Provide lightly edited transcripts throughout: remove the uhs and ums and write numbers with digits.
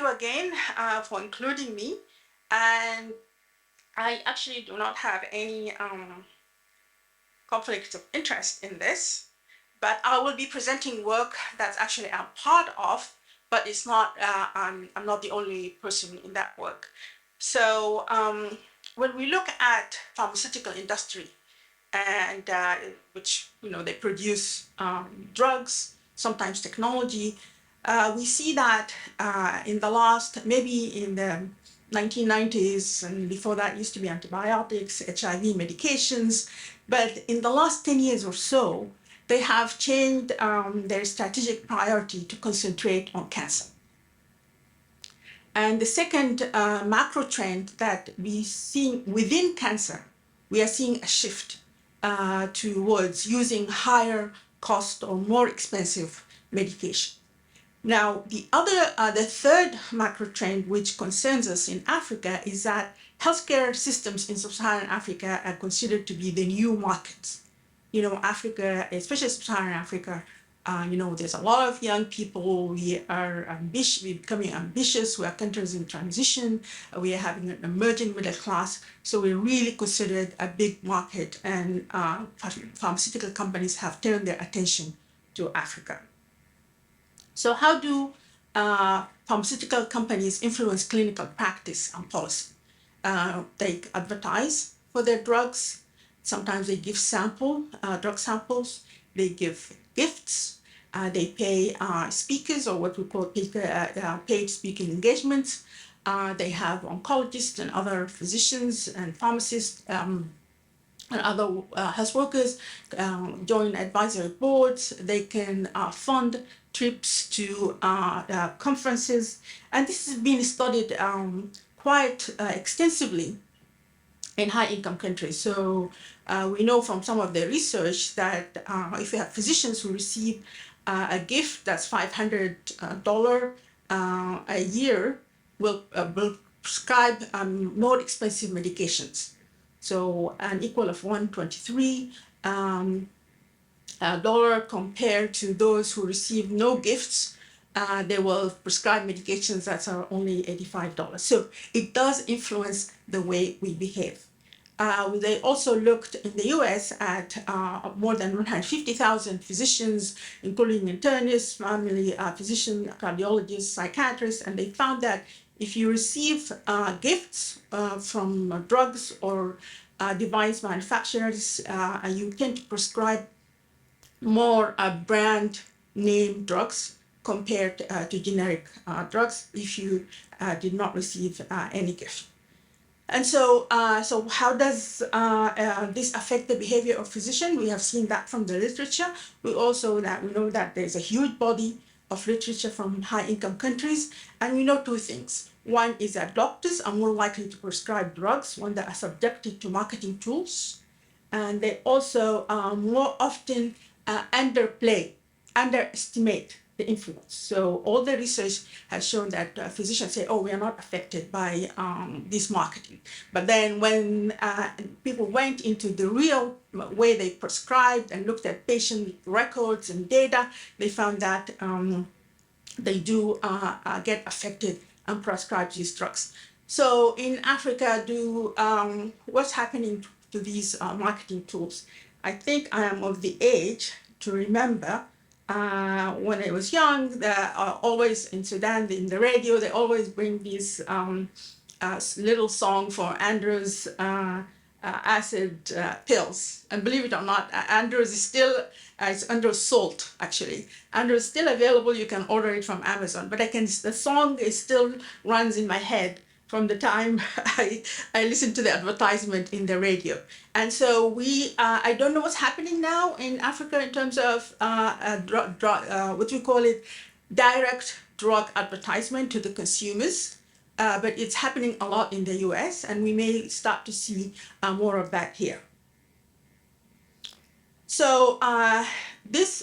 you again for including me. And I actually do not have any conflict of interest in this, but I will be presenting work that's actually I'm part of, but it's not, I'm not the only person in that work. So when we look at pharmaceutical industry, and which, they produce drugs, sometimes technology, we see that in the last, maybe in the 1990s and before that used to be antibiotics, HIV medications, but in the last 10 years or so, they have changed their strategic priority to concentrate on cancer. And the second macro trend that we see within cancer, we are seeing a shift towards using higher cost or more expensive medication. Now, the third macro trend which concerns us in Africa is that healthcare systems in sub-Saharan Africa are considered to be the new markets. Africa, especially sub-Saharan Africa, there's a lot of young people. We are ambitious, we're becoming ambitious. We are countries in transition. We are having an emerging middle class. So we're really considered a big market, and pharmaceutical companies have turned their attention to Africa. So how do pharmaceutical companies influence clinical practice and policy? They advertise for their drugs. Sometimes they give drug samples. They give gifts. They pay speakers, or what we call paid speaking engagements. They have oncologists and other physicians and pharmacists and other health workers join advisory boards. They can fund trips to conferences. And this has been studied quite extensively in high-income countries. So we know from some of the research that if you have physicians who receive a gift that's $500 a year, will prescribe more expensive medications. So an equal of $123 compared to those who receive no gifts. They will prescribe medications that are only $85. So it does influence the way we behave. They also looked in the US at more than 150,000 physicians, including internists, family physicians, cardiologists, psychiatrists, and they found that if you receive gifts from drugs or device manufacturers, you tend to prescribe more brand name drugs compared to generic drugs if you did not receive any gift. And so how does this affect the behavior of physicians? We have seen that from the literature. We know that there's a huge body of literature from high-income countries, and we know two things. One is that doctors are more likely to prescribe drugs when they are subjected to marketing tools, and they also more often underestimate the influence. So all the research has shown that physicians say, oh, we are not affected by this marketing. But then when people went into the real way they prescribed and looked at patient records and data, they found that they do get affected and prescribe these drugs. So in Africa, what's happening to these marketing tools? I think I am of the age to remember when I was young, always in Sudan, in the radio, they always bring these little song for Andrew's acid pills. And believe it or not, Andrew's is still, it's under salt, actually. Andrew's still available. You can order it from Amazon. But the song still runs in my head from the time I listened to the advertisement in the radio. And so I don't know what's happening now in Africa in terms of what we call it, direct drug advertisement to the consumers. But it's happening a lot in the US, and we may start to see more of that here. So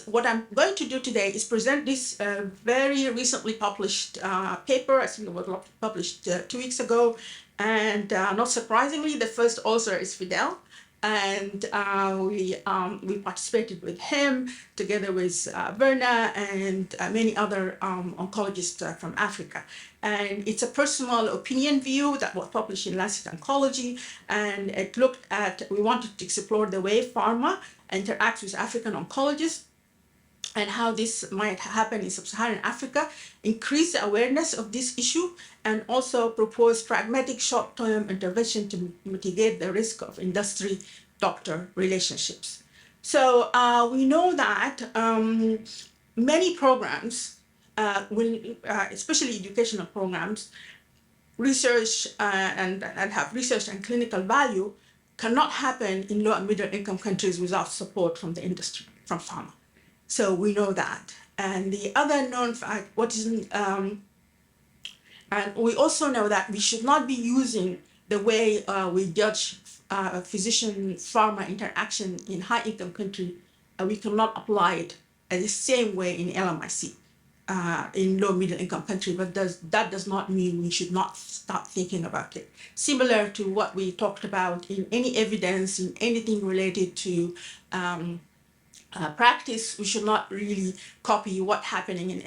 what I'm going to do today is present this very recently published paper. I think it was published 2 weeks ago. And not surprisingly, the first author is Fidel. And we participated with him together with Berna and many other oncologists from Africa. And it's a personal opinion view that was published in Lancet Oncology, and it looked at, we wanted to explore the way pharma interacts with African oncologists and how this might happen in sub-Saharan Africa, increase the awareness of this issue, and also propose pragmatic short-term intervention to mitigate the risk of industry-doctor relationships. So we know that many programs, especially educational programs, research and have research and clinical value, cannot happen in low and middle income countries without support from the industry, from pharma. So we know that. And the other known fact, and we also know that we should not be using the way we judge physician-pharma interaction in high-income country. We cannot apply it the same way in LMIC in low-middle-income country, but that does not mean we should not start thinking about it. Similar to what we talked about in any evidence, in anything related to practice, we should not really copy what's happening in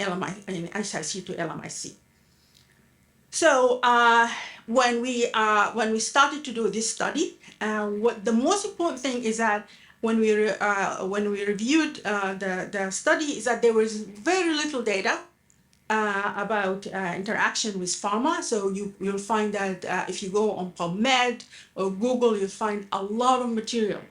SIC to LMIC. So when we started to do this study, what the most important thing is that when we reviewed the study is that there was very little data about interaction with pharma. So you'll find that if you go on PubMed or Google, you'll find a lot of material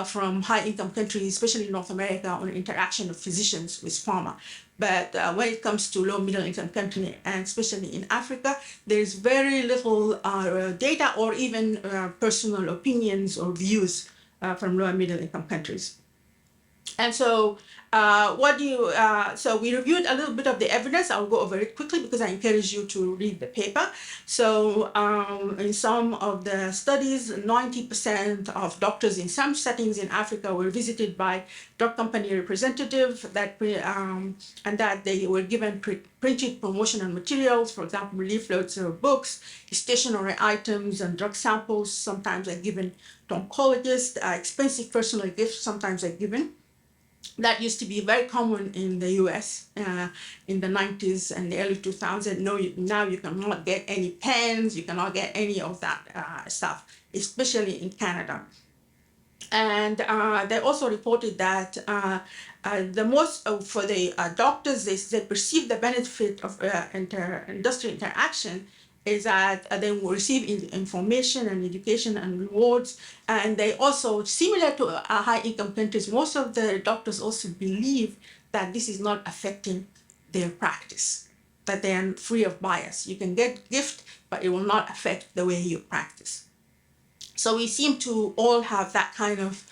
from high-income countries, especially North America, on interaction of physicians with pharma. But when it comes to low-middle-income countries, and especially in Africa, there's very little data or even personal opinions or views from low and middle-income countries. And so so we reviewed a little bit of the evidence. I'll go over it quickly because I encourage you to read the paper. So in some of the studies, 90% of doctors in some settings in Africa were visited by drug company representatives and that they were given printed promotional materials, for example, leaflets or books, stationery items and drug samples. Sometimes are given to oncologists, expensive personal gifts sometimes are given. That used to be very common in the US in the 90s and the early 2000s. No, now you cannot get any pens, you cannot get any of that stuff, especially in Canada. And they also reported that the most for the doctors, they perceive the benefit of industry interaction is that they will receive information and education and rewards. And they also, similar to high-income countries, most of the doctors also believe that this is not affecting their practice, that they are free of bias. You can get gift, but it will not affect the way you practice. So we seem to all have that kind of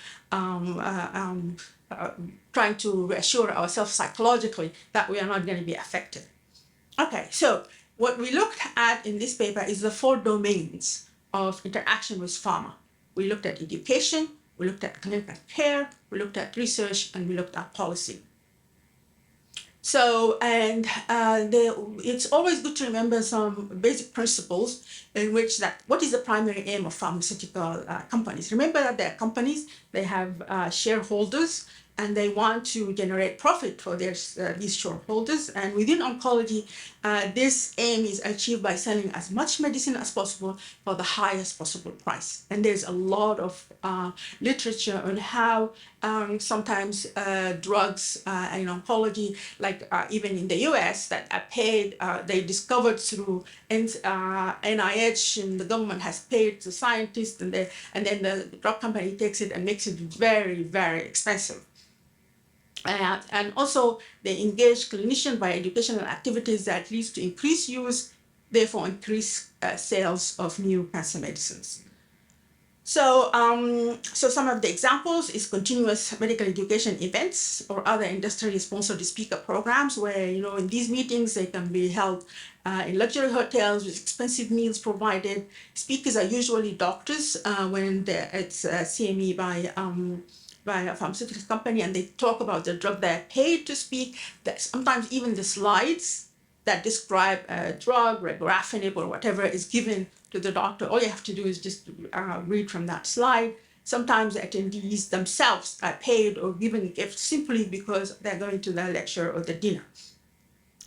trying to reassure ourselves psychologically that we are not going to be affected. Okay, so what we looked at in this paper is the 4 domains of interaction with pharma. We looked at education, we looked at clinical care, we looked at research, and we looked at policy. So, and it's always good to remember some basic principles in which that what is the primary aim of pharmaceutical companies. Remember that they're companies, they have shareholders, and they want to generate profit for these shareholders. And within oncology, this aim is achieved by selling as much medicine as possible for the highest possible price. And there's a lot of literature on how sometimes drugs in oncology, like even in the US, that are paid, they discovered through NIH, and the government has paid the scientists, and then the drug company takes it and makes it very, very expensive. And also, they engage clinicians by educational activities that leads to increased use, therefore increased sales of new cancer medicines. So, so some of the examples is continuous medical education events or other industry-sponsored speaker programs where, in these meetings, they can be held in luxury hotels with expensive meals provided. Speakers are usually doctors when it's CME by a pharmaceutical company, and they talk about the drug they're paid to speak. That sometimes even the slides that describe a drug, regorafenib or whatever, is given to the doctor. All you have to do is just read from that slide. Sometimes the attendees themselves are paid or given gifts simply because they're going to the lecture or the dinner.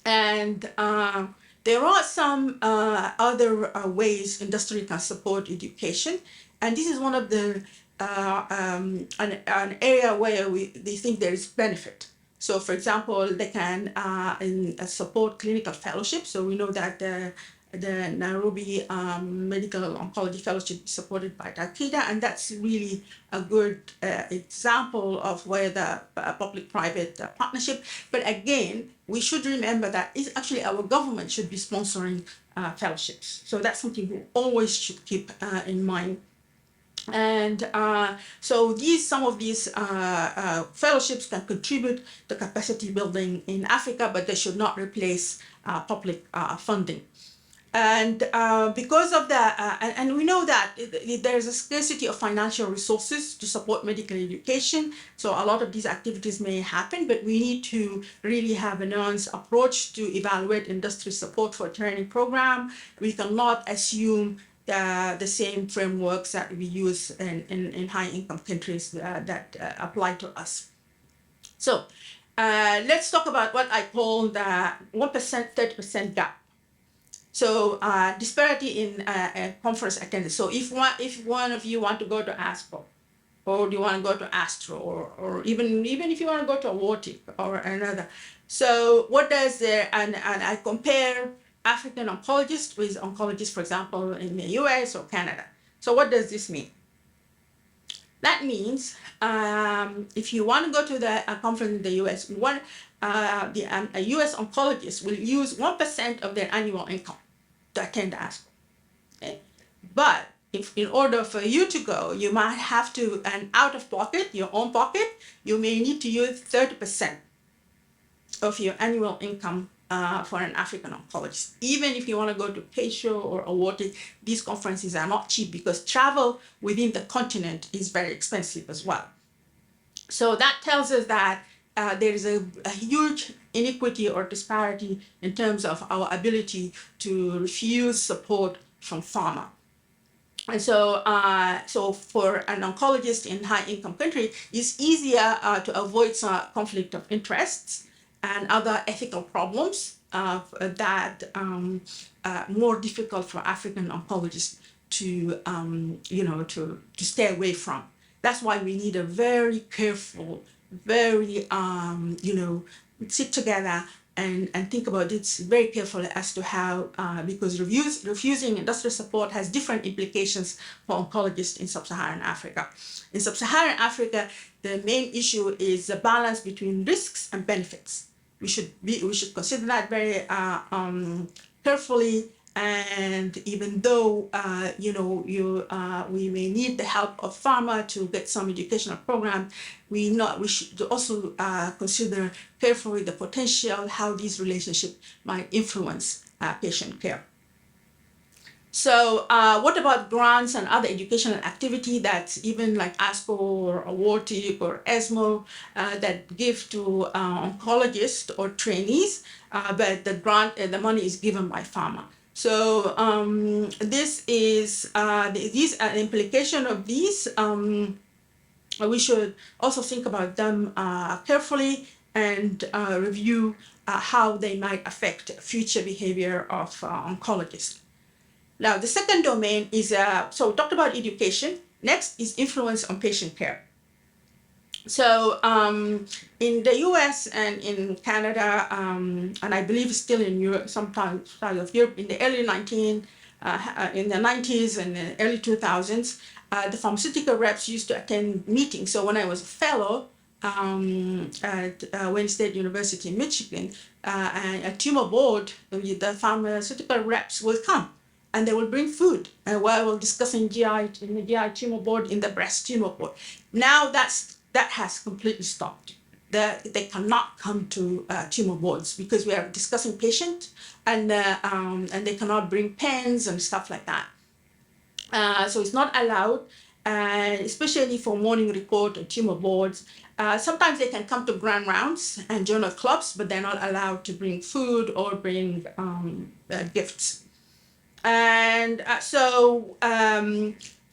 And there are some other ways industry can support education. And this is one of the an area where they think there is benefit. So, for example, they can support clinical fellowship. So we know that the Nairobi Medical Oncology Fellowship is supported by Takeda, and that's really a good example of where the public-private partnership. But again, we should remember that it's actually our government should be sponsoring fellowships. So that's something we always should keep in mind. And so some of these fellowships can contribute to capacity building in Africa, but they should not replace public funding. And because of that, and we know that there's a scarcity of financial resources to support medical education. So a lot of these activities may happen, but we need to really have a nuanced approach to evaluate industry support for training program. We cannot assume the same frameworks that we use in high income countries that apply to us. So let's talk about what I call the 1%, 30% gap. So disparity in conference attendance. So if one of you want to go to ASCO, or do you want to go to Astro, or even if you want to go to Awartic or another. So what does there, and I compare African oncologists with oncologists, for example, in the US or Canada. So what does this mean? That means if you want to go to the conference in the US, a US oncologist will use 1% of their annual income to attend ASCO. Okay? But if in order for you to go, you might have to, and out of pocket, your own pocket, you may need to use 30% of your annual income for an African oncologist. Even if you want to go to PASHO or Awartic, these conferences are not cheap because travel within the continent is very expensive as well. So that tells us that there is a huge inequity or disparity in terms of our ability to refuse support from pharma. And so, so for an oncologist in high-income country, it's easier to avoid some conflict of interests and other ethical problems that more difficult for African oncologists to, to stay away from. That's why we need a very careful, very, sit together and think about it very carefully as to how, because refusing industrial support has different implications for oncologists in sub-Saharan Africa. In sub-Saharan Africa, the main issue is the balance between risks and benefits. We should consider that very carefully. And even though we may need the help of pharma to get some educational program, we should also consider carefully the potential how these relationships might influence patient care. So what about grants and other educational activity that's even like ASCO or Awartic or ESMO that give to oncologists or trainees, but the money is given by pharma. So this is these are implication of these. We should also think about them carefully and review how they might affect future behavior of oncologists. Now, the second domain is, so we talked about education. Next is influence on patient care. So in the US and in Canada, and I believe still in Europe, sometimes outside of Europe, in the early in the 90s and the early 2000s, the pharmaceutical reps used to attend meetings. So when I was a fellow at Wayne State University in Michigan, and a tumor board, the pharmaceutical reps will come and they will bring food while we're discussing GI in the GI tumor board, in the breast tumor board. Now that has completely stopped. They cannot come to tumor boards because we are discussing patient, and they cannot bring pens and stuff like that. So it's not allowed, especially for morning report or tumor boards. Sometimes they can come to grand rounds and journal clubs, but they're not allowed to bring food or bring gifts. And so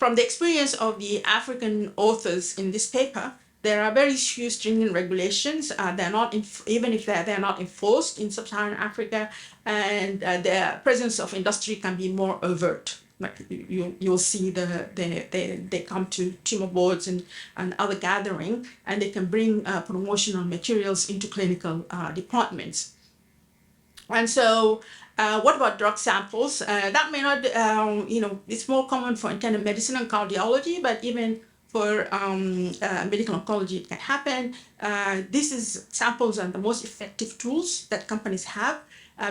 from the experience of the African authors in this paper, there are very few stringent regulations. They're not, even if they're not enforced in sub-Saharan Africa, and the presence of industry can be more overt. Like you'll see they come to tumor boards and other gathering, and they can bring promotional materials into clinical departments. And so, what about drug samples? That may not, it's more common for internal medicine and cardiology, but even for medical oncology, it can happen. Samples are the most effective tools that companies have.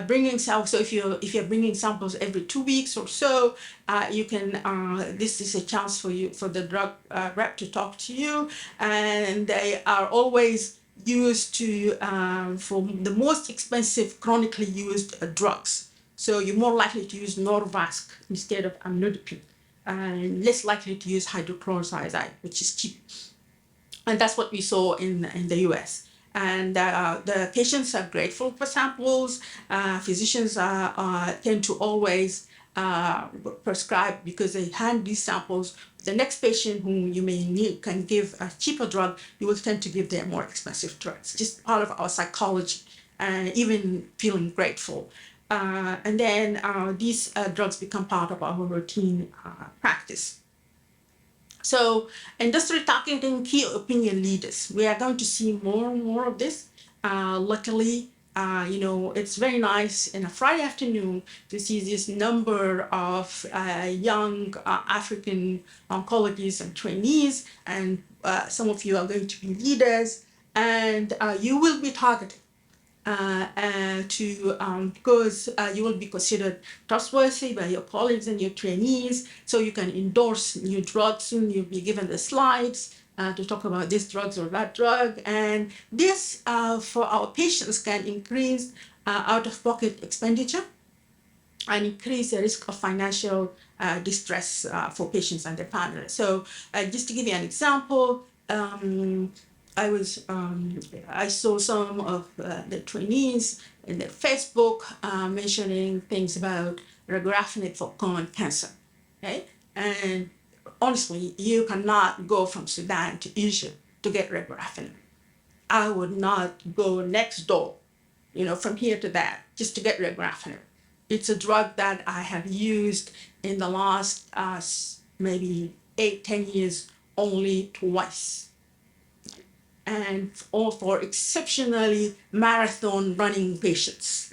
Bringing samples, so if you're bringing samples every 2 weeks or so, you can. This is a chance for the drug rep to talk to you, and they are always used to for the most expensive chronically used drugs. So you're more likely to use Norvasc instead of amlodipine, and less likely to use hydrochlorothiazide, which is cheap. And that's what we saw in the US. And the patients are grateful for samples. Physicians tend to always prescribe, because they hand these samples. The next patient whom you may need can give a cheaper drug, you will tend to give them more expensive drugs. Just part of our psychology, and even feeling grateful. And then these drugs become part of our routine practice. So industry targeting key opinion leaders. We are going to see more and more of this. Luckily, it's very nice in a Friday afternoon to see this number of young African oncologists and trainees, and some of you are going to be leaders, and you will be targeted because you will be considered trustworthy by your colleagues and your trainees, so you can endorse new drugs. Soon you'll be given the slides to talk about this drugs or that drug, and this for our patients can increase out-of-pocket expenditure and increase the risk of financial distress for patients and their families. So just to give you an example, I saw some of the trainees in their Facebook mentioning things about regorafenib for colon cancer, okay? And honestly, you cannot go from Sudan to Egypt to get regorafenib. I would not go next door, from here to that, just to get regorafenib. It's a drug that I have used in the last maybe 8-10 years only twice, and all for exceptionally marathon running patients.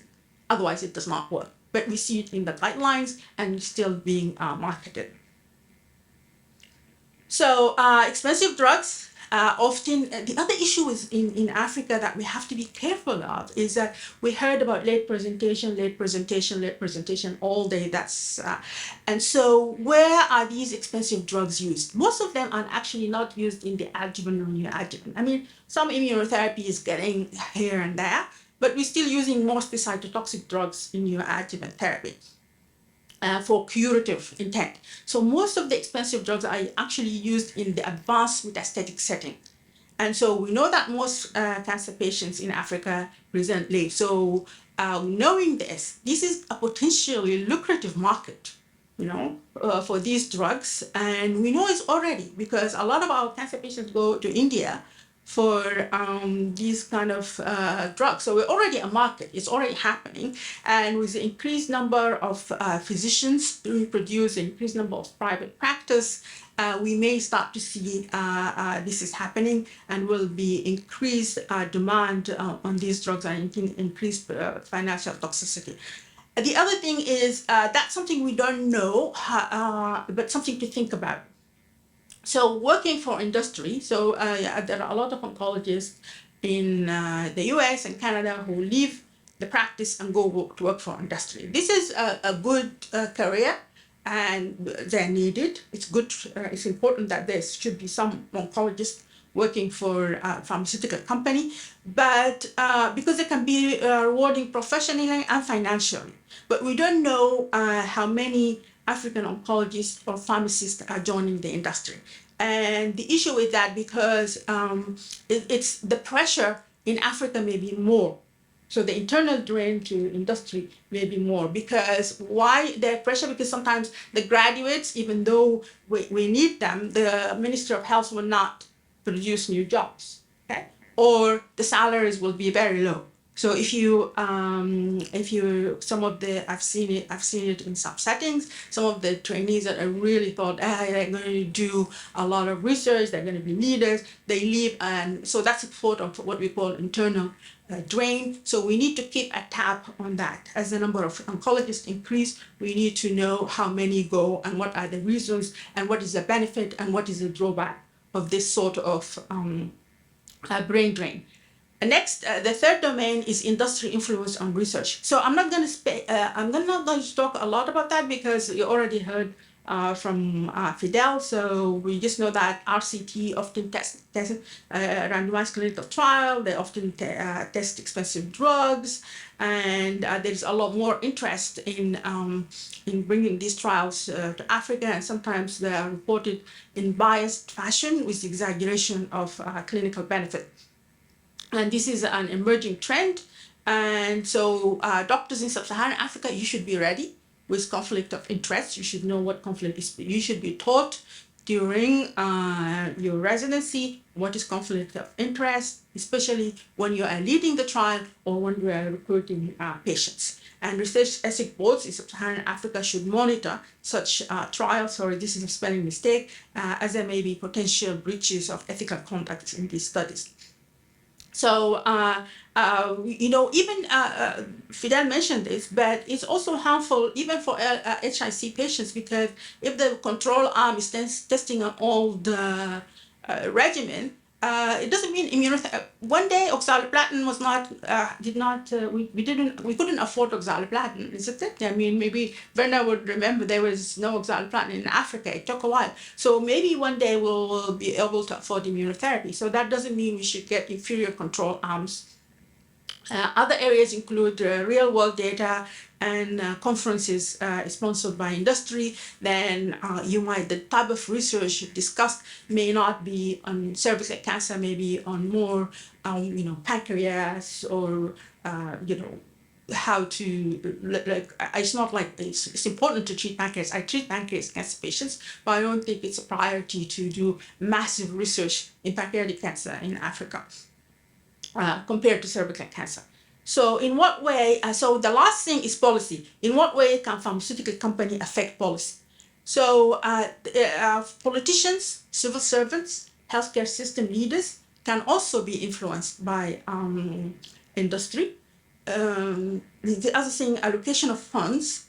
Otherwise, it does not work. But we see it in the guidelines and it's still being marketed. So expensive drugs. Often, the other issue is in Africa that we have to be careful of is that we heard about late presentation all day. And so where are these expensive drugs used? Most of them are actually not used in the adjuvant or neoadjuvant. I mean, some immunotherapy is getting here and there, but we're still using mostly cytotoxic drugs in neoadjuvant therapy. For curative intent. So most of the expensive drugs are actually used in the advanced metastatic setting. And so we know that most cancer patients in Africa present late. So knowing this is a potentially lucrative market, for these drugs. And we know it's already, because a lot of our cancer patients go to India for these kind of drugs. So we're already a market, it's already happening. And with the increased number of physicians being produced, increased number of private practice, we may start to see this is happening, and will be increased demand on these drugs and increased financial toxicity. The other thing is that's something we don't know, but something to think about. So working for industry, there are a lot of oncologists in the US and Canada who leave the practice and go to work for industry. This is a good career, and they're needed. It's good, it's important that there should be some oncologists working for a pharmaceutical company, but because they can be rewarding professionally and financially. But we don't know how many African oncologists or pharmacists are joining the industry. And the issue with that, because it's the pressure in Africa may be more So the internal drain to industry may be more. Because why the pressure? Because sometimes the graduates, even though we need them, the Ministry of Health will not produce new jobs, okay? Or the salaries will be very low. So if you, some of the, I've seen it in some settings, some of the trainees that I really thought, they're going to do a lot of research, they're going to be leaders, they leave. And so that's a sort of what we call internal drain. So we need to keep a tab on that. As the number of oncologists increase, we need to know how many go and what are the reasons and what is the benefit and what is the drawback of this sort of brain drain. Next, the third domain is industry influence on research. So I'm not going to talk a lot about that because you already heard from Fidel. So we just know that RCT often test randomized clinical trial. They often test expensive drugs, and there's a lot more interest in bringing these trials to Africa, and sometimes they are reported in biased fashion with exaggeration of clinical benefit. And this is an emerging trend. And so doctors in sub-Saharan Africa, you should be ready with conflict of interest. You should know what conflict is. You should be taught during your residency what is conflict of interest, especially when you are leading the trial or when you are recruiting patients. And research ethics boards in sub-Saharan Africa should monitor such trials, sorry, this is a spelling mistake, as there may be potential breaches of ethical conduct in these studies. So, even Fidel mentioned this, but it's also harmful even for HIC patients, because if the control arm is testing on all the regimen, it doesn't mean immunotherapy. One day oxaliplatin was not, we couldn't afford oxaliplatin, isn't it? I mean, maybe Werner would remember there was no oxaliplatin in Africa. It took a while. So maybe one day we'll be able to afford immunotherapy. So that doesn't mean we should get inferior control arms. Other areas include real-world data and conferences sponsored by industry. Then the type of research discussed may not be on cervical cancer, maybe on more, pancreas or, how to, it's not like it's important to treat pancreas. I treat pancreas cancer patients, but I don't think it's a priority to do massive research in pancreatic cancer in Africa. Compared to cervical cancer. So in what way, so the last thing is policy. In what way can pharmaceutical company affect policy? So politicians, civil servants, healthcare system leaders can also be influenced by industry. The other thing, allocation of funds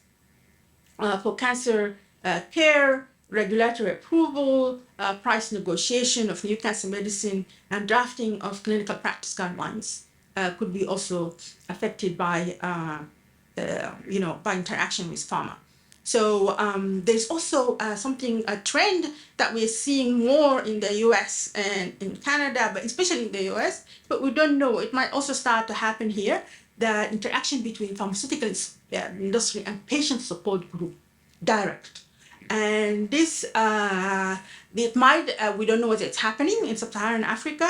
for cancer care, regulatory approval, price negotiation of new cancer medicine, and drafting of clinical practice guidelines could be also affected by, by interaction with pharma. So there's also a trend that we're seeing more in the US and in Canada, but especially in the US, but we don't know. It might also start to happen here. The interaction between pharmaceutical industry and patient support group, direct. And this, it might, we don't know whether it's happening in sub-Saharan Africa.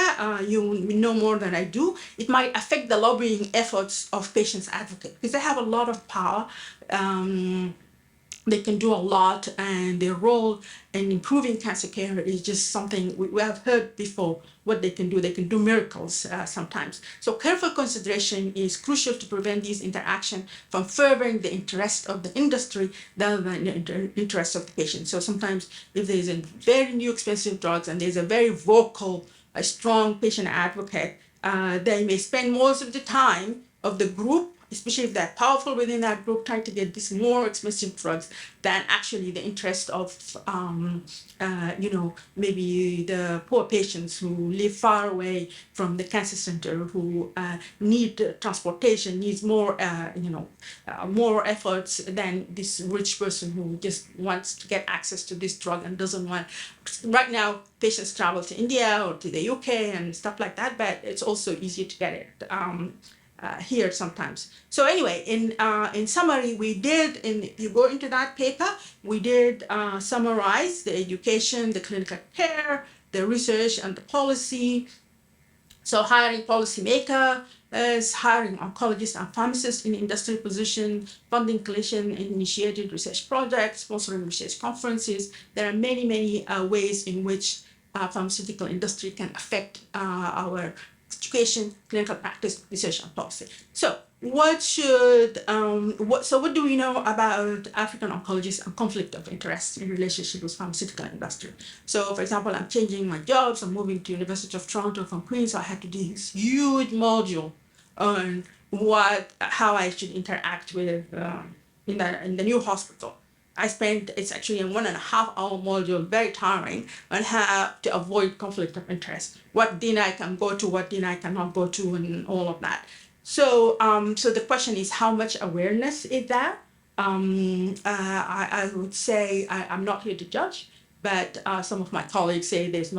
You know more than I do. It might affect the lobbying efforts of patients advocates, because they have a lot of power. They can do a lot, and their role in improving cancer care is just something we have heard before what they can do. They can do miracles sometimes. So careful consideration is crucial to prevent these interactions from furthering the interest of the industry rather than the interest of the patient. So sometimes if there's a very new expensive drugs and there's a very vocal, a strong patient advocate, they may spend most of the time of the group, especially if they're powerful within that group, trying to get these more expensive drugs than actually the interest of, maybe the poor patients who live far away from the cancer center, who need transportation, needs more, more efforts than this rich person who just wants to get access to this drug and doesn't want. Right now, patients travel to India or to the UK and stuff like that, but it's also easy to get it. Here sometimes. So anyway, in summary, we did, if you go into that paper, we did summarize the education, the clinical care, the research, and the policy. So hiring policymakers, hiring oncologists and pharmacists in industry positions, funding clinician-initiated research projects, sponsoring research conferences. There are many, many ways in which pharmaceutical industry can affect our education, clinical practice, research, and policy. So what do we know about African oncologists and conflict of interest in relationship with pharmaceutical industry? So for example, I'm changing my jobs, I'm moving to University of Toronto from Queens, so I had to do this huge module on how I should interact with in the new hospital. It's actually a 1.5 hour module, very tiring, on how to avoid conflict of interest. What dinner I can go to, what dinner I cannot go to, and all of that. So the question is, how much awareness is there? I would say I'm not here to judge, but some of my colleagues say this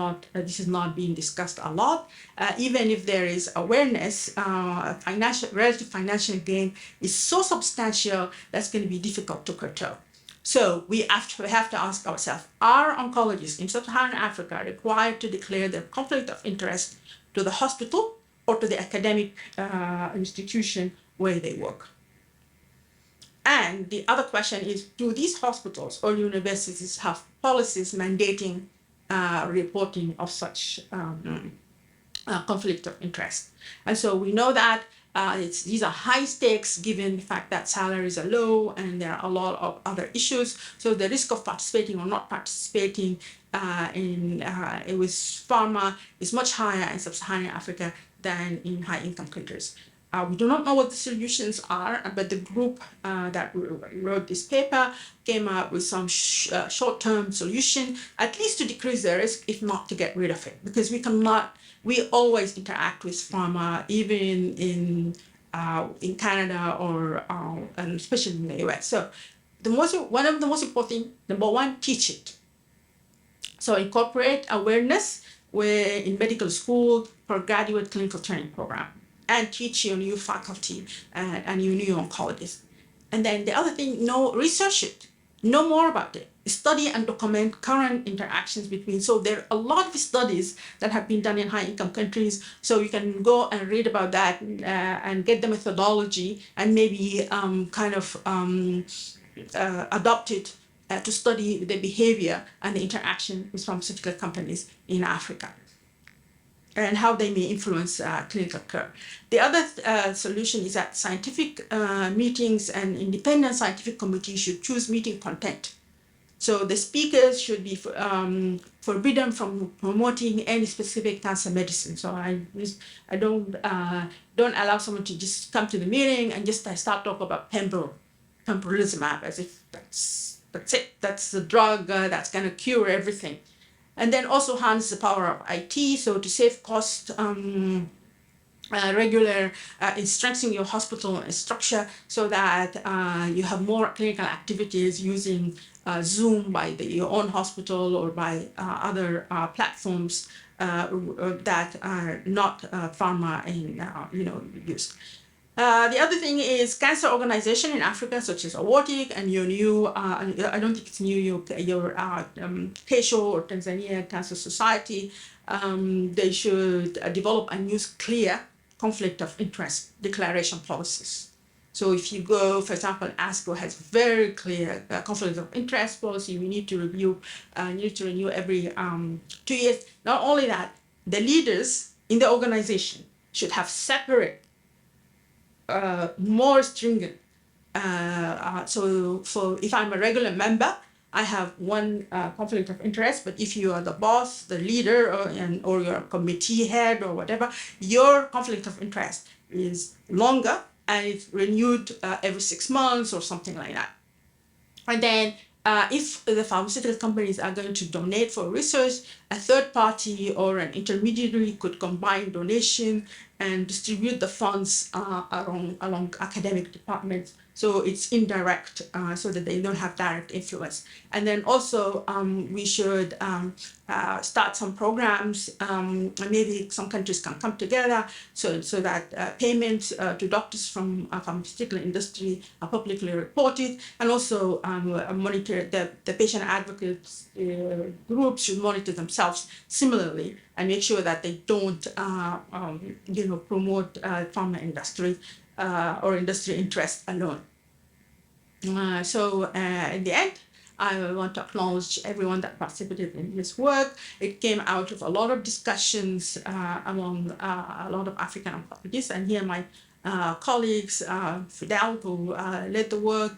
is not being discussed a lot. Even if there is awareness, relative financial gain is so substantial that's going to be difficult to curtail. So we have to ask ourselves, are oncologists in sub-Saharan Africa required to declare their conflict of interest to the hospital or to the academic institution where they work? And the other question is, do these hospitals or universities have policies mandating reporting of such conflict of interest? And so we know that these are high stakes given the fact that salaries are low and there are a lot of other issues. So the risk of participating or not participating with pharma is much higher in sub-Saharan Africa than in high-income countries. We do not know what the solutions are, but the group that wrote this paper came up with some short-term solution, at least to decrease the risk, if not to get rid of it, because we always interact with pharma, even in Canada or and especially in the US. So one of the most important, number one, teach it. So incorporate awareness in medical school for graduate clinical training program, and teach your new faculty and your new oncologists. And then the other thing, research it, know more about it, study and document current interactions between. So there are a lot of studies that have been done in high income countries. So you can go and read about that and get the methodology and maybe adopt it to study the behavior and the interaction with pharmaceutical companies in Africa and how they may influence clinical care. The other solution is that scientific meetings and independent scientific committees should choose meeting content. So the speakers should be forbidden from promoting any specific cancer medicine. So I don't allow someone to just come to the meeting and just start talking about pembrolizumab as if that's it. That's the drug that's going to cure everything. And then also harness the power of IT, so to save cost, regular strengthening your hospital structure so that you have more clinical activities using Zoom by your own hospital or by other platforms that are not pharma used. The other thing is cancer organization in Africa, such as Awartic and your new, I don't think it's new, your Kesho or Tanzania Cancer Society, they should develop and use clear conflict of interest declaration policies. So if you go, for example, ASCO has very clear conflict of interest policy. We need to renew every 2 years. Not only that, the leaders in the organization should have separate more stringent. So if I'm a regular member, I have one conflict of interest, but if you are the boss, the leader, or your committee head or whatever, your conflict of interest is longer and it's renewed every 6 months or something like that. And then if the pharmaceutical companies are going to donate for research, a third party or an intermediary could combine donation and distribute the funds along academic departments. So it's indirect, so that they don't have direct influence. And then also we should start some programs. Maybe some countries can come together so that payments to doctors from pharmaceutical industry are publicly reported, and also monitor the patient advocates groups should monitor themselves similarly and make sure that they don't promote pharma industry or industry interest alone. So in the end, I want to acknowledge everyone that participated in this work. It came out of a lot of discussions among a lot of African oncologists, and here my colleagues, Fidel, who led the work,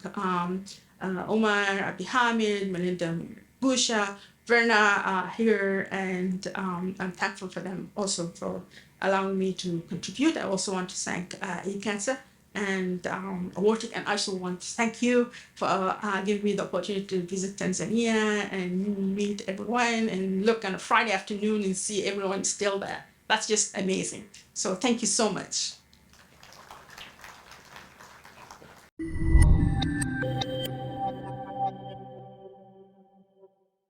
Omar, Abi Hamid, Melinda Busha, Verna here, and I'm thankful for them also for allowing me to contribute. I also want to thank eCancer and Awartic, and I also want to thank you for giving me the opportunity to visit Tanzania and meet everyone and look on a Friday afternoon and see everyone still there. That's just amazing. So thank you so much.